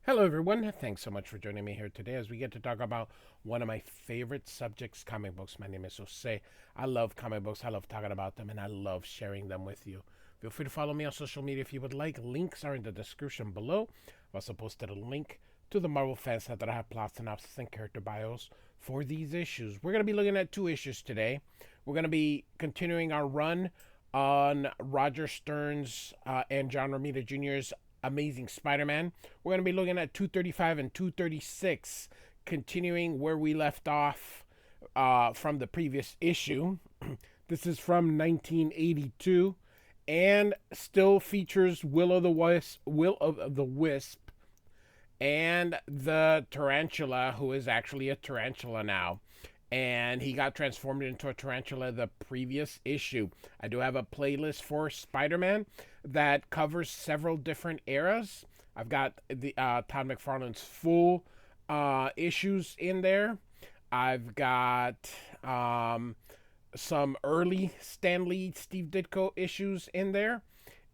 Hello, everyone. Thanks so much for joining me here today as we get to talk about one of my favorite subjects, comic books. My name is Jose. I love comic books. I love talking about them, and I love sharing them with you. Feel free to follow me on social media if you would like. Links are in the description below. I've also posted a link to the Marvel fan site that I have plot synopsis and character bios for these issues. We're going to be looking at two issues today. We're going to be continuing our run on Roger Stern's and John Romita Jr.'s Amazing Spider-Man. We're going to be looking at 235 and 236, continuing where we left off from the previous issue. This is from 1982 and still features Will-O-The-Wisp and the Tarantula, who is actually a tarantula now. And he got transformed into a tarantula the previous issue. I do have a playlist for Spider-Man that covers several different eras. I've got the Todd McFarlane's full issues in there. I've got some early Stan Lee, Steve Ditko issues in there.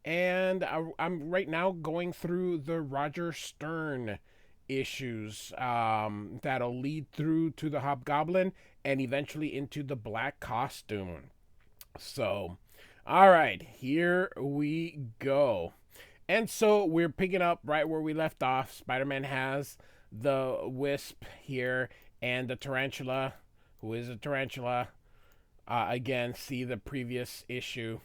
And I'm right now going through the Roger Stern issues that'll lead through to the Hobgoblin and eventually into the Black Costume. So, all right, here we go. And so we're picking up right where we left off. Spider-Man has the Wisp here and the Tarantula, who is a tarantula. Again, see the previous issue.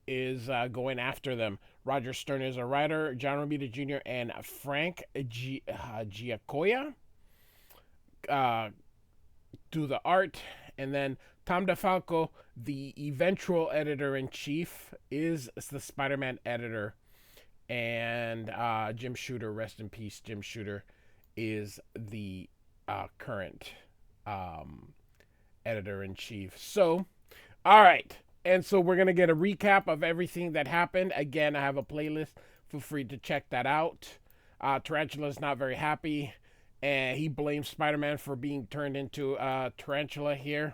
Is going after them. Roger Stern is a writer, John Romita Jr. and Frank Giacoya do the art, and then Tom DeFalco, the eventual editor-in-chief, is the Spider-Man editor, and Jim Shooter, rest in peace, Jim Shooter, is the current editor-in-chief. So, all right. And so we're going to get a recap of everything that happened. Again, I have a playlist. Feel free to check that out. Tarantula's not very happy, and he blames Spider-Man for being turned into a tarantula here.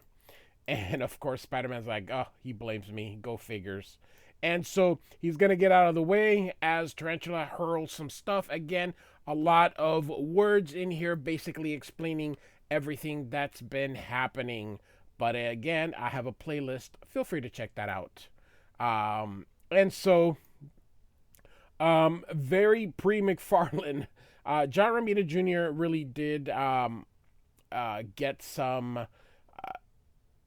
And, of course, Spider-Man's like, oh, he blames me. Go figures. And so he's going to get out of the way as Tarantula hurls some stuff. Again, a lot of words in here basically explaining everything that's been happening. But again, I have a playlist. Feel free to check that out. And so, very pre-McFarlane, John Romita Jr. really did get some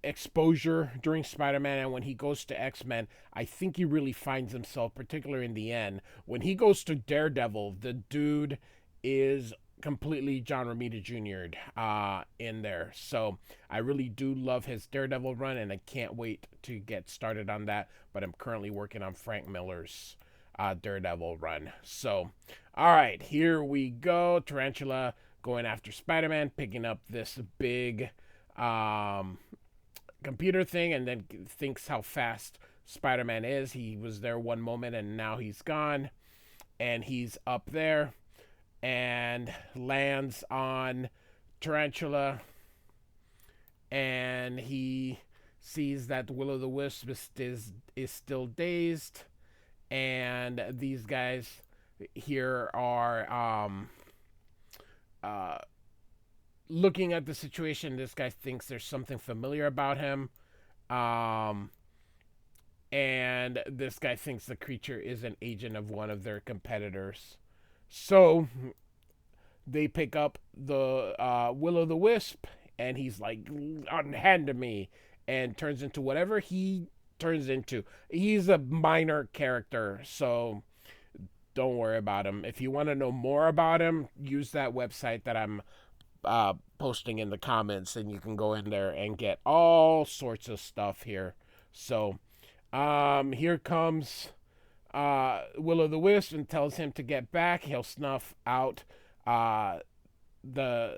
exposure during Spider-Man, and when he goes to X-Men, I think he really finds himself, particularly in the end. When he goes to Daredevil, the dude is completely John Romita Jr. In there. So I really do love his Daredevil run, and I can't wait to get started on that. But I'm currently working on Frank Miller's Daredevil run. So, all right, here we go. Tarantula going after Spider-Man, picking up this big computer thing, and then thinks how fast Spider-Man is. He was there one moment, and now he's gone. And he's up there and lands on Tarantula, and he sees that Will-O-The-Wisp is still dazed, and these guys here are looking at the situation. This guy thinks there's something familiar about him, and this guy thinks the creature is an agent of one of their competitors. So they pick up the Will-O-The-Wisp, and he's like, hand to me, and turns into whatever he turns into. He's a minor character, so don't worry about him. If you want to know more about him, use that website that I'm posting in the comments, and you can go in there and get all sorts of stuff here. So here comes Will-O-The-Wisp and tells him to get back. He'll snuff out the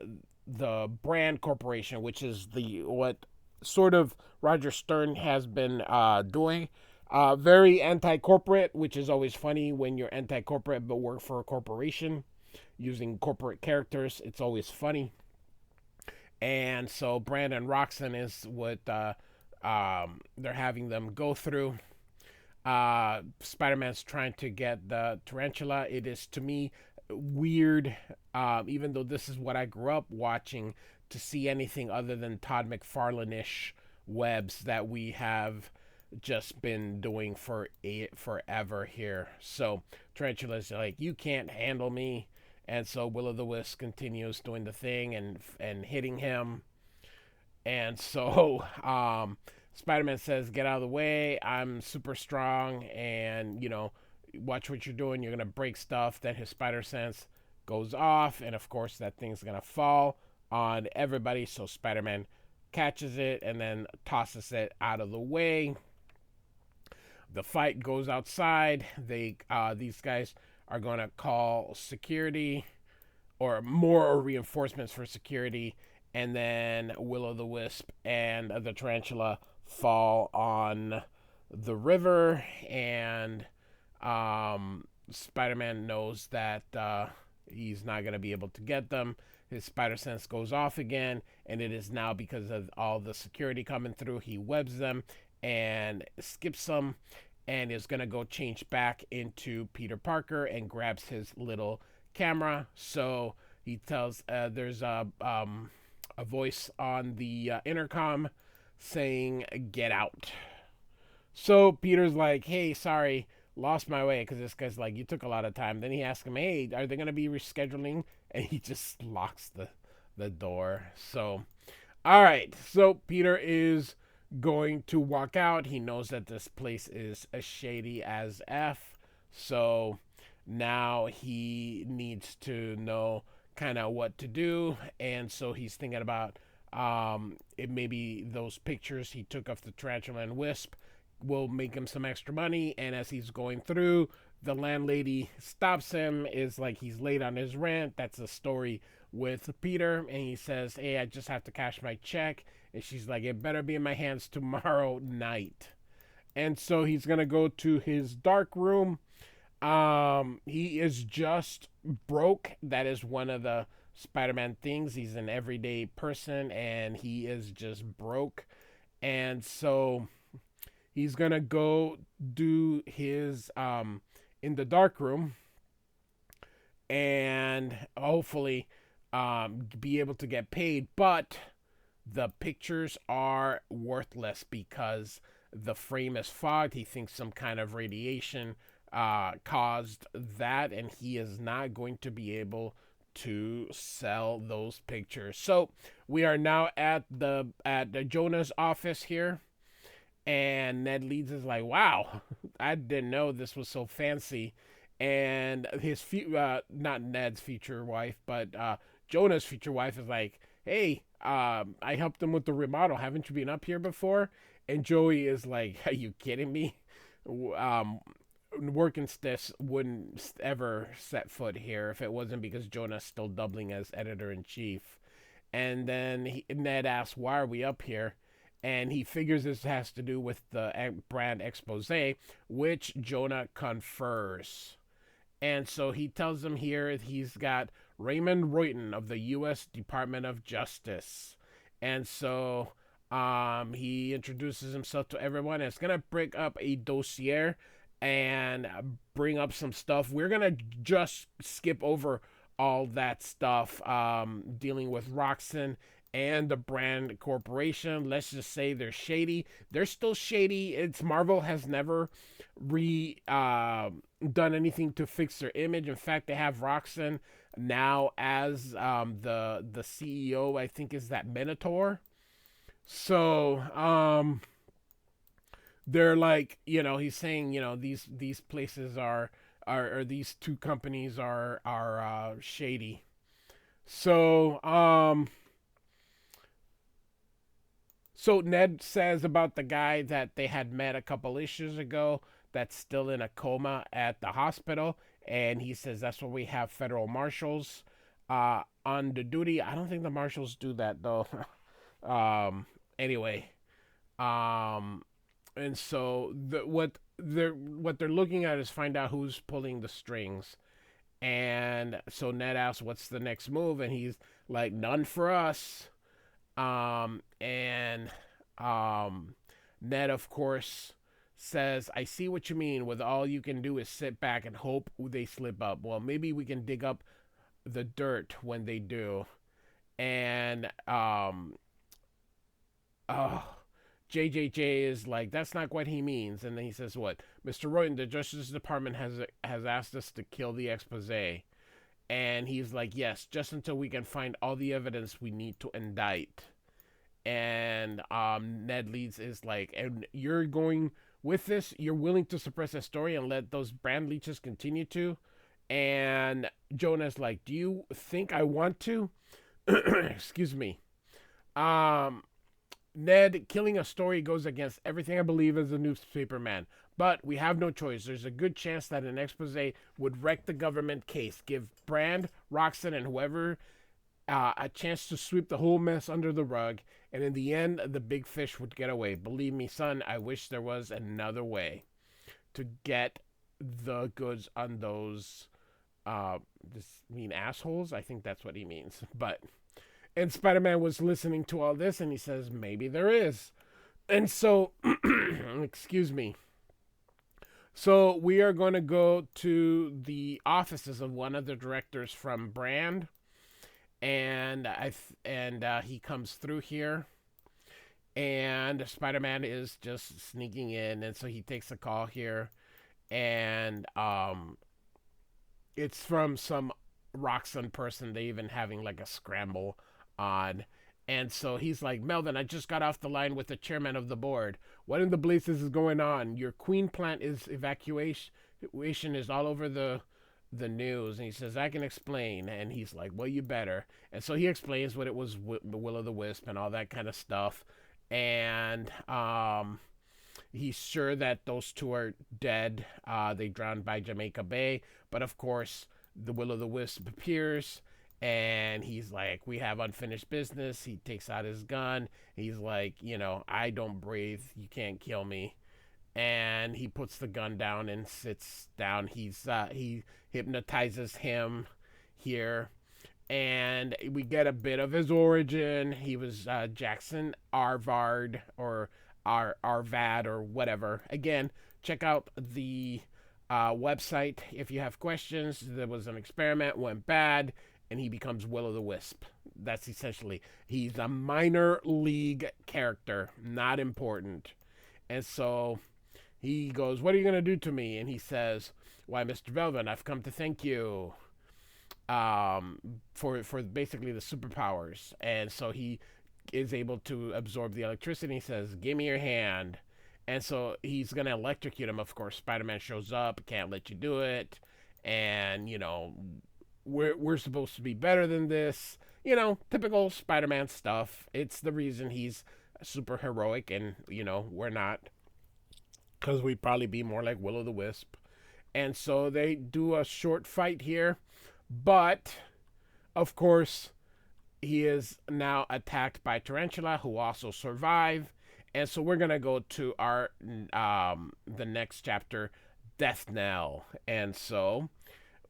Brand Corporation, which is what sort of Roger Stern has been doing. Very anti-corporate, which is always funny when you're anti-corporate but work for a corporation using corporate characters. It's always funny. And so Brand and Roxanne is what they're having them go through. Spider-Man's trying to get the tarantula. It is, to me, weird, even though this is what I grew up watching, to see anything other than Todd McFarlane-ish webs that we have just been doing for forever here. So Tarantula's like, you can't handle me. And so Will-O-The-Wisp continues doing the thing and hitting him. And so Spider-Man says, "Get out of the way. I'm super strong, and watch what you're doing. You're gonna break stuff." Then his spider sense goes off, and of course that thing's gonna fall on everybody. So Spider-Man catches it and then tosses it out of the way. The fight goes outside. These guys are gonna call security or more reinforcements for security, and then Will-O-The-Wisp and the tarantula fall on the river, and Spider-Man knows that he's not going to be able to get them. His spider sense goes off again, and it is now because of all the security coming through. He webs them and skips them, and is going to go change back into Peter Parker and grabs his little camera. So he tells there's a voice on the intercom saying, "Get out." So Peter's like, "Hey, sorry, lost my way," because this guy's like, "You took a lot of time." Then he asks him, "Hey, are they going to be rescheduling?" And he just locks the door. So, all right. So Peter is going to walk out. He knows that this place is as shady as F. So now he needs to know kind of what to do. And so he's thinking about it maybe those pictures he took of the tarantula and wisp will make him some extra money. And as he's going through, the landlady stops him, is like he's late on his rent. That's a story with Peter. And he says, "Hey, I just have to cash my check." And she's like, "It better be in my hands tomorrow night." And so he's going to go to his dark room. He is just broke. That is one of the Spider-Man things. He's an everyday person and he is just broke. And so he's going to go do his in the dark room and hopefully be able to get paid, but the pictures are worthless because the frame is fogged. He thinks some kind of radiation caused that, and he is not going to be able to sell those pictures. So we are now at the Jonah's office here, and Ned Leeds is like, "Wow, I didn't know this was so fancy." And his not Ned's future wife, but Jonah's future wife is like, "Hey, I helped him with the remodel. Haven't you been up here before?" And Joey is like, "Are you kidding me? Workenstess wouldn't ever set foot here if it wasn't because Jonah's still doubling as editor-in-chief." And then Ned asks, "Why are we up here?" And he figures this has to do with the brand expose, which Jonah confers. And so he tells them here he's got Raymond Royton of the U.S. Department of Justice. And so he introduces himself to everyone. And it's going to break up a dossier and bring up some stuff. We're going to just skip over all that stuff dealing with Roxxon and the brand corporation. Let's just say they're shady. They're still shady. It's Marvel has never done anything to fix their image. In fact, they have Roxxon now as the CEO. I think is that Minotaur. So they're like, he's saying, these places are or these two companies are shady. So so Ned says about the guy that they had met a couple issues ago that's still in a coma at the hospital, and he says that's where we have federal marshals on the duty. I don't think the marshals do that though. Anyway, and so what they're looking at is find out who's pulling the strings. And so Ned asks, "What's the next move?" And he's like, "None for us." And Ned, of course, says, I see what you mean with all you can do is sit back and hope they slip up. Well, maybe we can dig up the dirt when they do. And oh, JJJ is like, that's not what he means. And then he says, what? Mr. Royton, the Justice Department has asked us to kill the expose. And he's like, yes, just until we can find all the evidence we need to indict. And Ned Leeds is like, and you're going with this? You're willing to suppress the story and let those brand leeches continue to? And Jonah's like, do you think I want to? Excuse me. Um, Ned, killing a story goes against everything I believe as a newspaper man. But we have no choice. There's a good chance that an expose would wreck the government case, give Brand, Roxanne, and whoever a chance to sweep the whole mess under the rug, and in the end, the big fish would get away. Believe me, son, I wish there was another way to get the goods on those, assholes? I think that's what he means. And Spider-Man was listening to all this, and he says, maybe there is. And so, excuse me. So we are going to go to the offices of one of the directors from Brand, and he comes through here, and Spider-Man is just sneaking in, and so he takes a call here, and it's from some Roxanne person. They even having like a scramble on. And so he's like, Melvin, I just got off the line with the chairman of the board. What in the blazes is going on? Your Queen plant is evacuation is all over the news. And he says, I can explain. And he's like, well, you better. And so he explains what it was, the Will-O-The-Wisp and all that kind of stuff. And he's sure that those two are dead. They drowned by Jamaica Bay. But of course, the Will-O-The-Wisp appears. And he's like, we have unfinished business. He takes out his gun. He's like, I don't breathe. You can't kill me. And he puts the gun down and sits down. He hypnotizes him here. And we get a bit of his origin. He was Jackson Arvard or Arvad or whatever. Again, check out the website if you have questions. There was an experiment, went bad, and he becomes Will-O-The-Wisp. That's essentially, he's a minor league character, not important. And so he goes, what are you going to do to me? And he says, why, Mr. Melvin, I've come to thank you for basically the superpowers. And so he is able to absorb the electricity. He says, give me your hand. And so he's going to electrocute him. Of course, Spider-Man shows up, can't let you do it. And, we're supposed to be better than this. Typical Spider-Man stuff. It's the reason he's super heroic, and, we're not. Because we'd probably be more like Will-O-The-Wisp. And so they do a short fight here. But, of course, he is now attacked by Tarantula, who also survive. And so we're going to go to our the next chapter, Death Knell. And so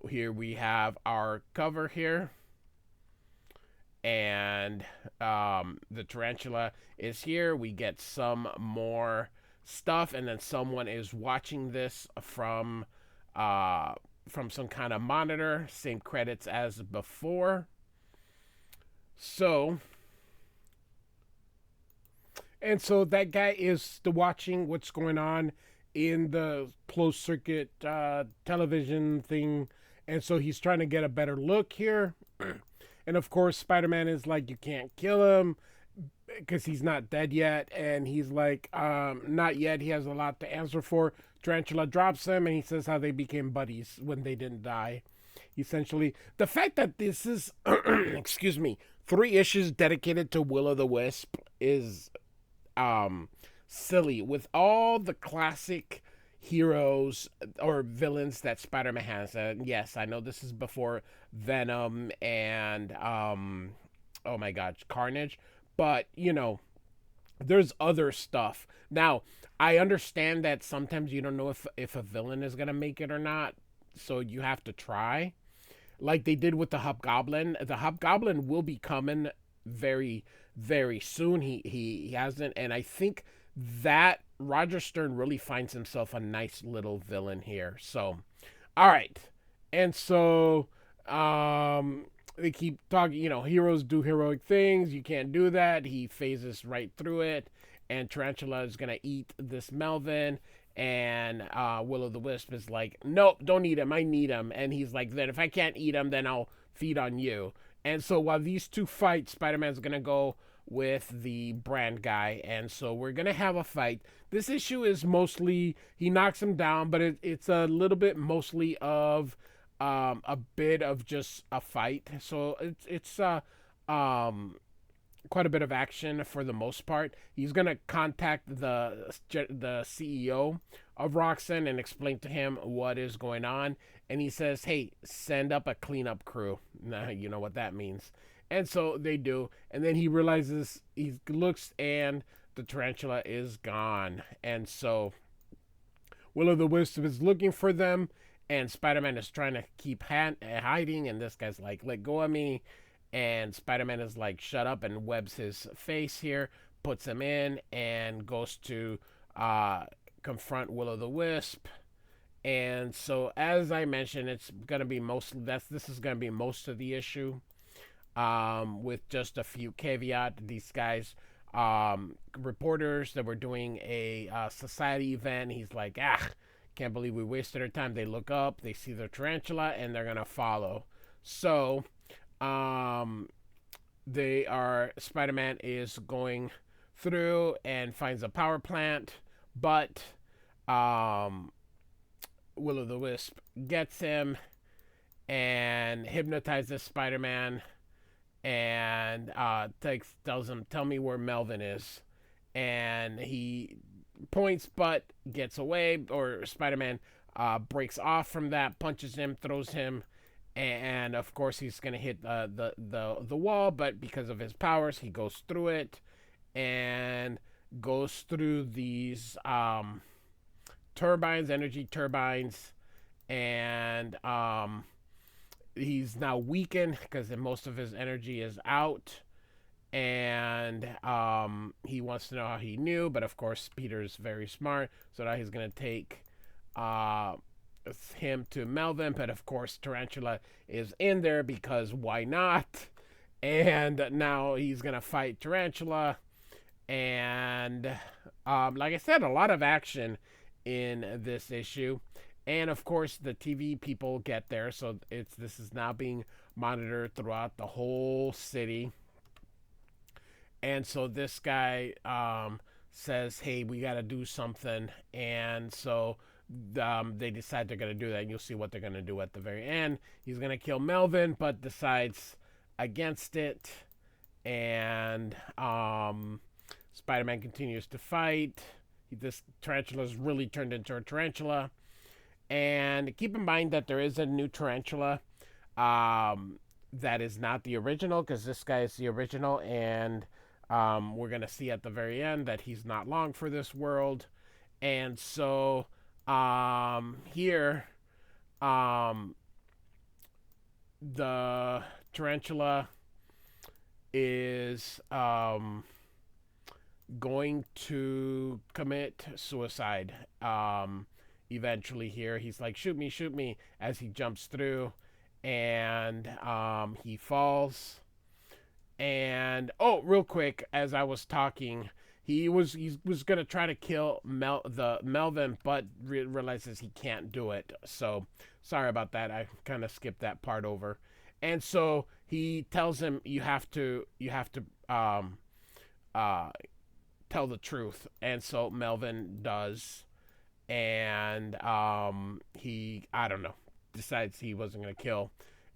here we have our cover here, and the Tarantula is here. We get some more stuff, and then someone is watching this from some kind of monitor. Same credits as before. So that guy is watching what's going on in the closed circuit television thing. And so he's trying to get a better look here. And of course, Spider-Man is like, you can't kill him because he's not dead yet. And he's like, not yet. He has a lot to answer for. Tarantula drops him, and he says how they became buddies when they didn't die. Essentially, the fact that this is, excuse me, 3 issues dedicated to Will-O-The-Wisp is silly. With all the classic heroes or villains that Spider-Man has. And yes, I know this is before Venom and oh my god, Carnage, but there's other stuff. Now, I understand that sometimes you don't know if a villain is gonna make it or not, so you have to try. Like they did with the Hobgoblin. The Hobgoblin will be coming very, very soon. He hasn't, and I think that Roger Stern really finds himself a nice little villain here. So, all right, and so they keep talking. Heroes do heroic things. You can't do that. He phases right through it, and Tarantula is gonna eat this Melvin. And Will-O-The-Wisp is like, nope, don't eat him. I need him. And he's like, then if I can't eat him, then I'll feed on you. And so while these two fight, Spider-Man's gonna go with the brand guy, and so we're gonna have a fight. This issue is mostly he knocks him down, but it's a little bit mostly of a bit of just a fight. So it's quite a bit of action for the most part. He's gonna contact the CEO of Roxxon and explain to him what is going on. And he says, "Hey, send up a cleanup crew." Now you know what that means. And so they do. And then he realizes, he looks, and the tarantula is gone. And so Will-O-The-Wisp is looking for them, and Spider-Man is trying to keep hiding. And this guy's like, "Let go of me." And Spider-Man is like, "Shut up," and webs his face here, puts him in, and goes to confront Will-O-The-Wisp. And so, as I mentioned, it's gonna be this is gonna be most of the issue, with just a few caveat. These guys, reporters that were doing a society event. He's like, can't believe we wasted our time. They look up, they see the tarantula, and they're gonna follow. So Spider-Man is going through and finds a power plant, but Will-O-The-Wisp gets him and hypnotizes Spider-Man, and tells him, "Tell me where Melvin is." And he points but gets away, or Spider-Man breaks off from that, punches him, throws him, and of course he's gonna hit the wall, but because of his powers, he goes through it and goes through these energy turbines, and he's now weakened because most of his energy is out. And he wants to know how he knew, but of course Peter's very smart, so now he's gonna take him to Melvin, but of course Tarantula is in there because why not? And now he's gonna fight Tarantula, and like I said, a lot of action in this issue. And of course the TV people get there, so this is now being monitored throughout the whole city. And so this guy says, "Hey, we got to do something." And so they decide they're going to do that. And you'll see what they're going to do at the very end. He's going to kill Melvin, but decides against it. And Spider-Man continues to fight. This tarantula is really turned into a tarantula. And keep in mind that there is a new tarantula that is not the original, because this guy is the original. And we're going to see at the very end that he's not long for this world. And so here, the tarantula is going to commit suicide. Eventually here, he's like, "Shoot me," as he jumps through, and he falls. And real quick, as I was talking, he was gonna try to kill Melvin, but realizes he can't do it. So sorry about that. I kind of skipped that part over. And so he tells him, "You have to tell the truth." And so Melvin does, and he, I don't know, decides he wasn't gonna kill,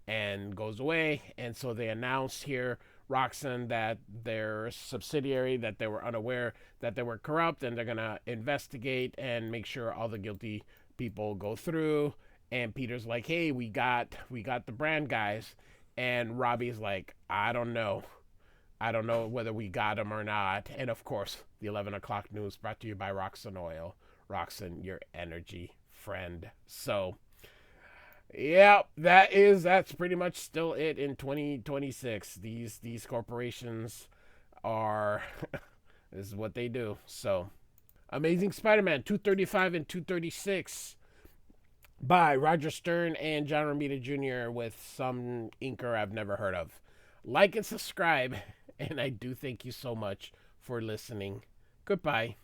and goes away. And so they announce here, Roxxon, that their subsidiary, that they were unaware that they were corrupt, and they're gonna investigate and make sure all the guilty people go through. And Peter's like, "Hey, we got the brand guys," and Robbie's like, I don't know whether we got them or not." And of course, the 11 o'clock news brought to you by Roxxon Oil. Roxxon, your energy friend. So yeah, that's pretty much still it in 2026. These corporations are this is what they do. So Amazing Spider-Man 235 and 236 by Roger Stern and John Romita Jr. with some inker I've never heard of. Like and subscribe, and I do thank you so much for listening. Goodbye.